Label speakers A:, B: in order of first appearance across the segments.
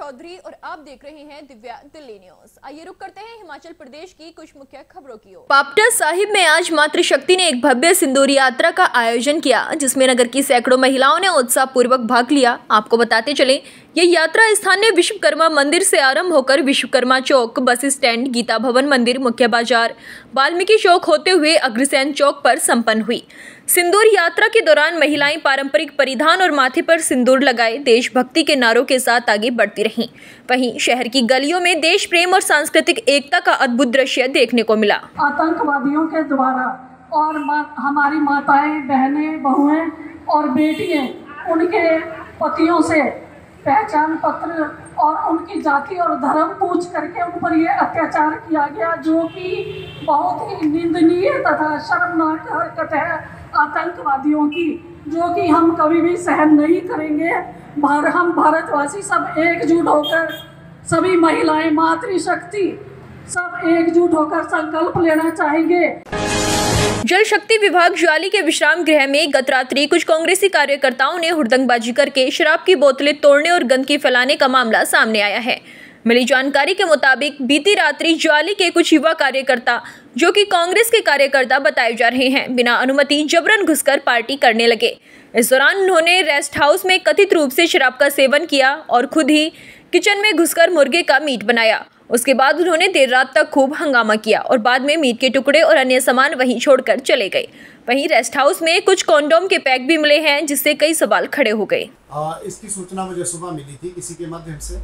A: चौधरी और आप देख रहे हैं दिव्या दिल्ली न्यूज। आइए रुक करते हैं हिमाचल प्रदेश की कुछ मुख्य खबरों की ओर। पापटा साहिब में आज मातृशक्ति ने एक भव्य सिंदूर यात्रा का आयोजन किया, जिसमें नगर की सैकड़ों महिलाओं ने उत्साहपूर्वक भाग लिया। आपको बताते चले, ये यात्रा स्थानीय विश्वकर्मा मंदिर से आरंभ होकर विश्वकर्मा चौक, बस स्टैंड, गीता भवन मंदिर, मुख्य बाजार, वाल्मीकि चौक होते हुए अग्रसेन चौक पर संपन्न हुई। सिंदूर यात्रा के दौरान महिलाएं पारंपरिक परिधान और माथे पर सिंदूर लगाए देशभक्ति के नारों के साथ आगे बढ़ती रहीं। वहीं शहर की गलियों में देश प्रेम और सांस्कृतिक एकता का अद्भुत दृश्य देखने को मिला।
B: आतंकवादियों के द्वारा और हमारी माताएं, बहनें, बहुएं और बेटियां उनके पतियों से पहचान पत्र और उनकी जाति और धर्म पूछ करके उन पर ये अत्याचार किया गया, जो कि बहुत ही निंदनीय तथा शर्मनाक हरकत है आतंकवादियों की, जो कि हम कभी भी सहन नहीं करेंगे। हम भारतवासी सब एकजुट होकर, सभी महिलाएं, मातृशक्ति सब एकजुट होकर संकल्प लेना चाहेंगे।
A: जल शक्ति विभाग ज्वाली के विश्राम गृह में गत रात्रि कुछ कांग्रेसी कार्यकर्ताओं ने हुड़दंगबाजी करके शराब की बोतलें तोड़ने और गंदगी फैलाने का मामला सामने आया है। मिली जानकारी के मुताबिक बीती रात्रि ज्वाली के कुछ युवा कार्यकर्ता, जो कि कांग्रेस के कार्यकर्ता बताए जा रहे हैं, बिना अनुमति जबरन घुसकर पार्टी करने लगे। इस दौरान उन्होंने रेस्ट हाउस में कथित रूप से शराब का सेवन किया और खुद ही किचन में घुसकर मुर्गे का मीट बनाया। उसके बाद उन्होंने देर रात तक खूब हंगामा किया और बाद में मीट के टुकड़े और अन्य सामान वहीं छोड़कर चले गए। वहीं रेस्ट हाउस में कुछ कॉन्डोम के पैक भी मिले हैं, जिससे कई सवाल खड़े हो गए।
C: इसकी सूचना मुझे सुबह मिली थी किसी के माध्यम से,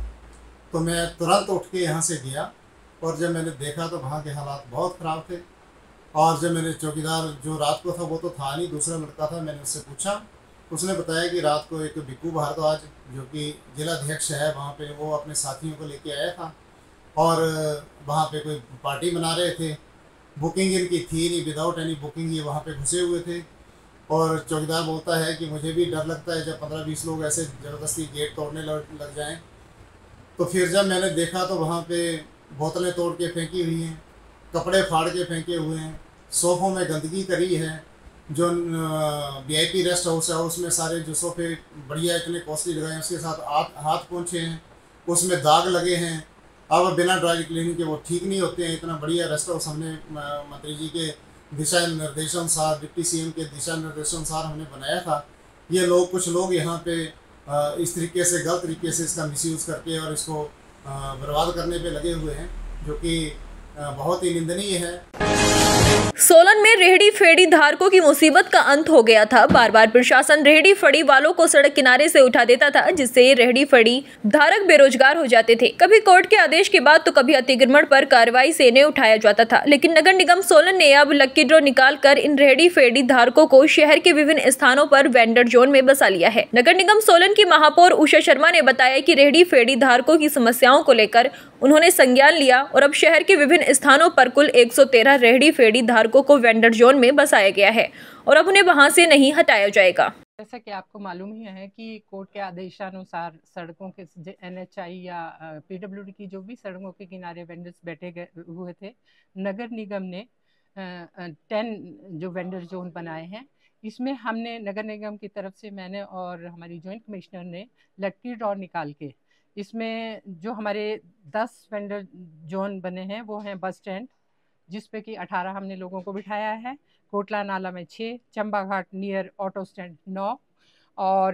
C: तो मैं तुरंत उठ के यहाँ से गया और जब मैंने देखा तो वहाँ के हालात बहुत ख़राब थे। और जब मैंने चौकीदार जो रात को था वो तो था नहीं, दूसरा लड़का था, मैंने उससे पूछा, उसने बताया कि रात को एक बिक्कू भारद्वाज जो कि जिलाध्यक्ष है वहाँ पे, वो अपने साथियों को लेके आया था और वहाँ पे कोई पार्टी मना रहे थे। बुकिंग इनकी थी नहीं, विदाउट एनी बुकिंग ये वहाँ पे घुसे हुए थे। और चौकीदार बोलता है कि मुझे भी डर लगता है जब 15-20 लोग ऐसे ज़बरदस्ती गेट तोड़ने लग जाएं। तो फिर जब मैंने देखा तो वहाँ पे बोतलें तोड़ के फेंकी हुई हैं, कपड़े फाड़ के फेंके हुए हैं, सोफ़ों में गंदगी करी है। जो VIP रेस्ट हाउस है उसमें सारे जो सोफ़े बढ़िया इतने कॉस्टली लगाए हैं, उसके साथ हाथ पोंछे हैं, उसमें दाग लगे हैं। अब बिना ड्राई क्लीनिंग के वो ठीक नहीं होते हैं। इतना बढ़िया रेस्ट हाउस हमने मंत्री जी के दिशा निर्देशानुसार, डिप्टी CM के दिशा निर्देशानुसार हमने बनाया था। ये लोग, कुछ लोग यहाँ पे इस तरीके से, गलत तरीके से इसका मिसयूज़ करके और इसको बर्बाद करने पे लगे हुए हैं, जो कि बहुत ही निंदनीय है।
A: सोलन में रेहड़ी फेड़ी धारकों की मुसीबत का अंत हो गया था। बार बार प्रशासन रेहड़ी फड़ी वालों को सड़क किनारे से उठा देता था, जिससे रेहड़ी फड़ी धारक बेरोजगार हो जाते थे। कभी कोर्ट के आदेश के बाद तो कभी अतिक्रमण पर कार्रवाई से इन्हें उठाया जाता था। लेकिन नगर निगम सोलन ने अब लक्की ड्रॉ निकालकर इन रेहड़ी फेड़ी धारकों को शहर के विभिन्न स्थानों पर वेंडर जोन में बसा लिया है। नगर निगम सोलन की महापौर उषा शर्मा ने बताया कि रेहड़ी फेड़ी धारकों की समस्याओं को लेकर उन्होंने संज्ञान लिया और अब शहर के विभिन्न स्थानों पर कुल 113 रेहड़ी फेड़ी धारकों को वेंडर जोन में बसाया गया है और अब उन्हें वहां से नहीं हटाया जाएगा।
D: जैसा कि आपको मालूम ही है कि कोर्ट के आदेशानुसार सड़कों के NHI या PWD की जो भी सड़कों के किनारे वेंडर्स बैठे हुए थे, नगर निगम ने 10 जो वेंडर जोन बनाए हैं। इसमें हमने नगर निगम की तरफ से, मैंने और हमारी जॉइंट कमिश्नर ने लक्की ड्रॉ निकाल के इसमें जो हमारे 10 वेंडर जोन बने हैं वो हैं बस स्टैंड, जिसपे कि 18 हमने लोगों को बिठाया है, कोटला नाला में 6, चंबा घाट नियर ऑटो स्टैंड 9 और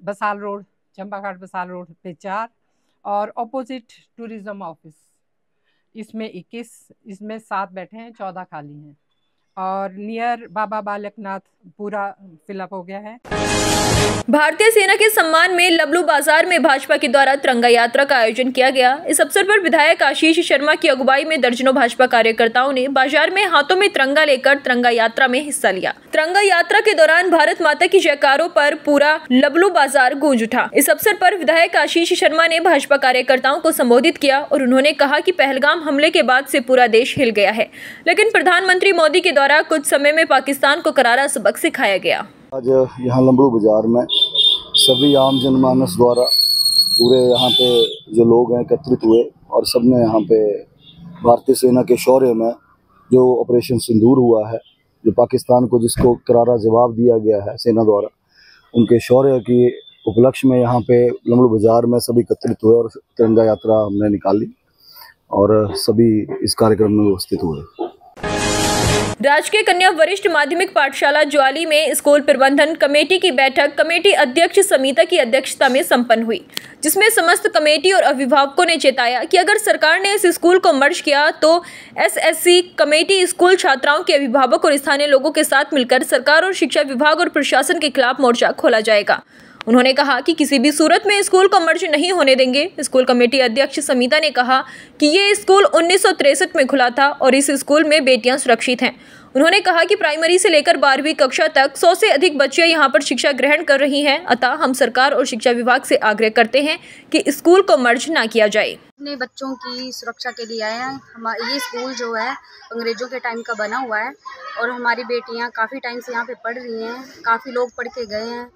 D: बसाल रोड, चंबा घाट बसाल रोड पे 4 और ऑपोजिट टूरिज्म ऑफिस इसमें 21, इसमें 7 बैठे हैं, 14 खाली हैं और नियर बाबा बालकनाथ पूरा फिलअप हो गया है।
A: भारतीय सेना के सम्मान में लबलू बाजार में भाजपा के द्वारा तिरंगा यात्रा का आयोजन किया गया। इस अवसर पर विधायक आशीष शर्मा की अगुवाई में दर्जनों भाजपा कार्यकर्ताओं ने बाजार में हाथों में तिरंगा लेकर तिरंगा यात्रा में हिस्सा लिया। तिरंगा यात्रा के दौरान भारत माता की जयकारों पर पूरा लबलू बाजार गूंज उठा। इस अवसर पर विधायक आशीष शर्मा ने भाजपा कार्यकर्ताओं को संबोधित किया और उन्होंने कहा कि पहलगाम हमले के बाद से पूरा देश हिल गया है, लेकिन प्रधानमंत्री मोदी के द्वारा कुछ समय में पाकिस्तान को करारा सबक सिखाया गया।
E: आज यहाँ लंबड़ू बाजार में सभी आम जनमानस द्वारा पूरे यहाँ पे जो लोग हैं एकत्रित हुए और सबने यहाँ पे भारतीय सेना के शौर्य में जो ऑपरेशन सिंदूर हुआ है, जो पाकिस्तान को जिसको करारा जवाब दिया गया है सेना द्वारा, उनके शौर्य की उपलक्ष्य में यहाँ पे लमड़ू बाजार में सभी एकत्रित हुए और तिरंगा यात्रा हमने निकाली और सभी इस कार्यक्रम में उपस्थित हुए।
A: राजकीय कन्या वरिष्ठ माध्यमिक पाठशाला ज्वाली में स्कूल प्रबंधन कमेटी की बैठक कमेटी अध्यक्ष समिता की अध्यक्षता में संपन्न हुई, जिसमें समस्त कमेटी और अभिभावकों ने चेताया कि अगर सरकार ने इस स्कूल को मर्ज किया तो एसएससी कमेटी स्कूल छात्राओं के अभिभावक और स्थानीय लोगों के साथ मिलकर सरकार और शिक्षा विभाग और प्रशासन के खिलाफ मोर्चा खोला जाएगा। उन्होंने कहा कि किसी भी सूरत में स्कूल को मर्ज नहीं होने देंगे। स्कूल कमेटी अध्यक्ष समिता ने कहा कि ये स्कूल 1963 में खुला था और इस स्कूल में बेटियां सुरक्षित हैं। उन्होंने कहा कि प्राइमरी से लेकर 12वीं कक्षा तक 100 से अधिक बच्चे यहां पर शिक्षा ग्रहण कर रही हैं। अतः हम सरकार और शिक्षा विभाग से आग्रह करते हैं कि स्कूल को मर्ज ना किया जाए।
F: अपने बच्चों की सुरक्षा के लिए आए हैं। ये स्कूल जो है अंग्रेजों के टाइम का बना हुआ है और हमारी बेटियां काफ़ी टाइम से यहाँ पे पढ़ रही हैं। काफ़ी लोग पढ़ के गए हैं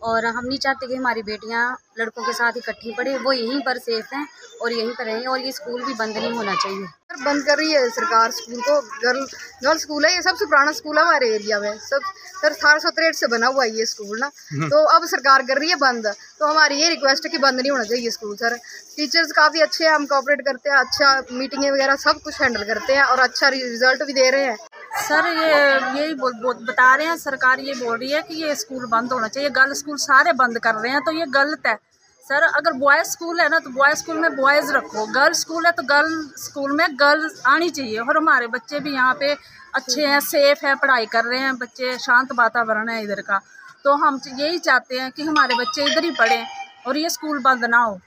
F: और हम नहीं चाहते कि हमारी बेटियां लड़कों के साथ इकट्ठी पढ़े। वो यहीं पर सेफ हैं और यहीं पर रहें और ये स्कूल भी बंद नहीं होना चाहिए।
G: बंद कर रही है सरकार स्कूल को। गर्ल स्कूल है, ये सबसे पुराना स्कूल है हमारे एरिया में। सब सर 1863 से बना हुआ है ये स्कूल ना, तो अब सरकार कर रही है बंद। तो हमारी ये रिक्वेस्ट है कि बंद नहीं होना चाहिए स्कूल। सर टीचर्स काफ़ी अच्छे हैं, हम कोऑपरेट करते हैं, अच्छा मीटिंगें वगैरह सब कुछ हैंडल करते हैं और अच्छा रिजल्ट भी दे रहे हैं।
H: सर यही बता रहे हैं, सरकार ये बोल रही है कि ये स्कूल बंद होना चाहिए। गर्ल स्कूल सारे बंद कर रहे हैं तो ये गलत है। सर अगर बॉयज़ स्कूल है ना तो बॉयज़ स्कूल में बॉयज़ रखो, गर्ल स्कूल है तो गर्ल स्कूल में गर्ल्स आनी चाहिए। और हमारे बच्चे भी यहाँ पे अच्छे हैं, सेफ है, पढ़ाई कर रहे हैं बच्चे, शांत वातावरण है इधर का। तो हम यही चाहते हैं कि हमारे बच्चे इधर ही पढ़ें और ये स्कूल बंद ना हो।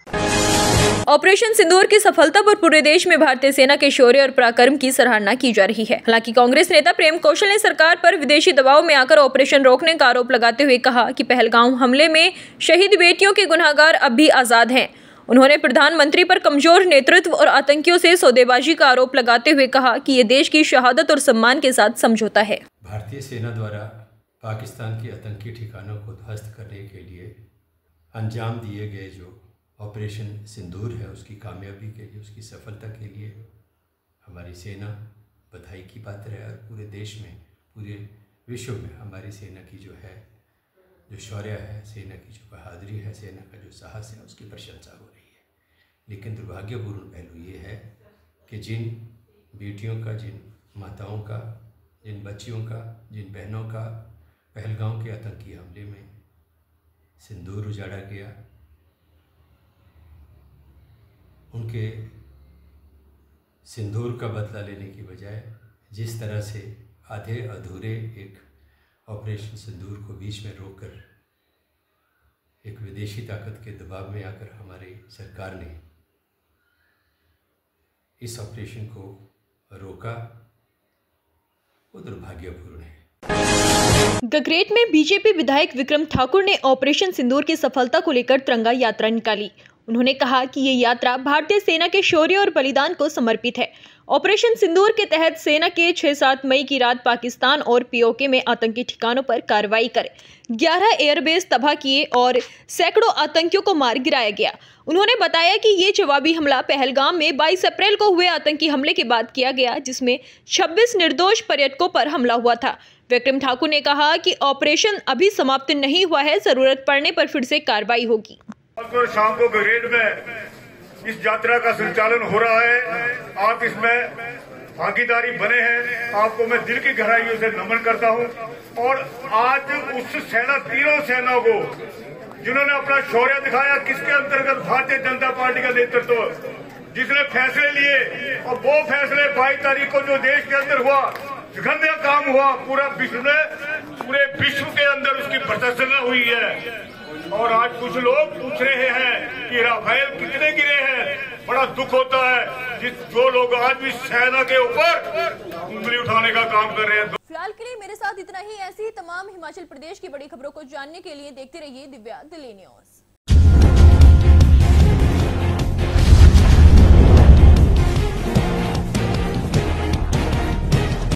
A: ऑपरेशन सिंदूर की सफलता पर पूरे देश में भारतीय सेना के शौर्य और पराक्रम की सराहना की जा रही है। हालांकि कांग्रेस नेता प्रेम कौशल ने सरकार पर विदेशी दबाव में आकर ऑपरेशन रोकने का आरोप लगाते हुए कहा कि पहलगाम हमले में शहीद बेटियों के गुनहगार अब भी आजाद हैं। उन्होंने प्रधानमंत्री पर कमजोर नेतृत्व और आतंकियों से सौदेबाजी का आरोप लगाते हुए कहा कि ये देश की शहादत और सम्मान के साथ समझौता है।
I: भारतीय सेना द्वारा पाकिस्तान के आतंकी ठिकानों को ध्वस्त करने के लिए अंजाम दिए गए जो ऑपरेशन सिंदूर है, उसकी कामयाबी के लिए, उसकी सफलता के लिए हमारी सेना बधाई की पात्र है। और पूरे देश में, पूरे विश्व में हमारी सेना की जो है, जो शौर्य है, सेना की जो बहादुरी है, सेना का जो साहस है, उसकी प्रशंसा हो रही है। लेकिन दुर्भाग्यपूर्ण पहलू ये है कि जिन बेटियों का, जिन माताओं का, जिन बच्चियों का, जिन बहनों का पहलगाम के आतंकी हमले में सिंदूर उजाड़ा गया, उनके सिंदूर का बदला लेने की बजाय जिस तरह से आधे अधूरे एक ऑपरेशन सिंदूर को बीच में रोककर एक विदेशी ताकत के दबाव में आकर हमारी सरकार ने इस ऑपरेशन को रोका, वो दुर्भाग्यपूर्ण है।
A: गगरेट में बीजेपी विधायक विक्रम ठाकुर ने ऑपरेशन सिंदूर की सफलता को लेकर तिरंगा यात्रा निकाली। उन्होंने कहा कि ये यात्रा भारतीय सेना के शौर्य और बलिदान को समर्पित है। ऑपरेशन सिंदूर के तहत सेना के 6-7 मई की रात पाकिस्तान और पीओके में आतंकी ठिकानों पर कार्रवाई कर 11 एयरबेस तबाह किए और सैकड़ों आतंकियों को मार गिराया गया। उन्होंने बताया कि ये जवाबी हमला पहलगाम में 22 अप्रैल को हुए आतंकी हमले के बाद किया गया, जिसमें 26 निर्दोष पर्यटकों पर हमला हुआ था। विक्रम ठाकुर ने कहा कि ऑपरेशन अभी समाप्त नहीं हुआ है, जरूरत पड़ने पर फिर से कार्रवाई होगी।
J: शाम को गगरेट में इस यात्रा का संचालन हो रहा है। आप इसमें भागीदारी बने हैं, आपको मैं दिल की गहराइयों से नमन करता हूं। और आज उस सेना, तीनों सेनाओं को जिन्होंने अपना शौर्य दिखाया, किसके अंतर्गत भारतीय जनता पार्टी का नेतृत्व जिसने फैसले लिए, और वो फैसले 22 तारीख को जो देश के अंदर हुआ, घंटे काम हुआ, पूरे विश्व के अंदर उसकी प्रदर्शना हुई है। और आज कुछ लोग पूछ रहे हैं कि राफेल कितने गिरे हैं। बड़ा दुख होता है जो लोग आज भी सेना के ऊपर उंगली उठाने का काम कर रहे हैं।
A: फिलहाल के लिए मेरे साथ इतना ही। ऐसी ही तमाम हिमाचल प्रदेश की बड़ी खबरों को जानने के लिए देखते रहिए दिव्या दिल्ली न्यूज।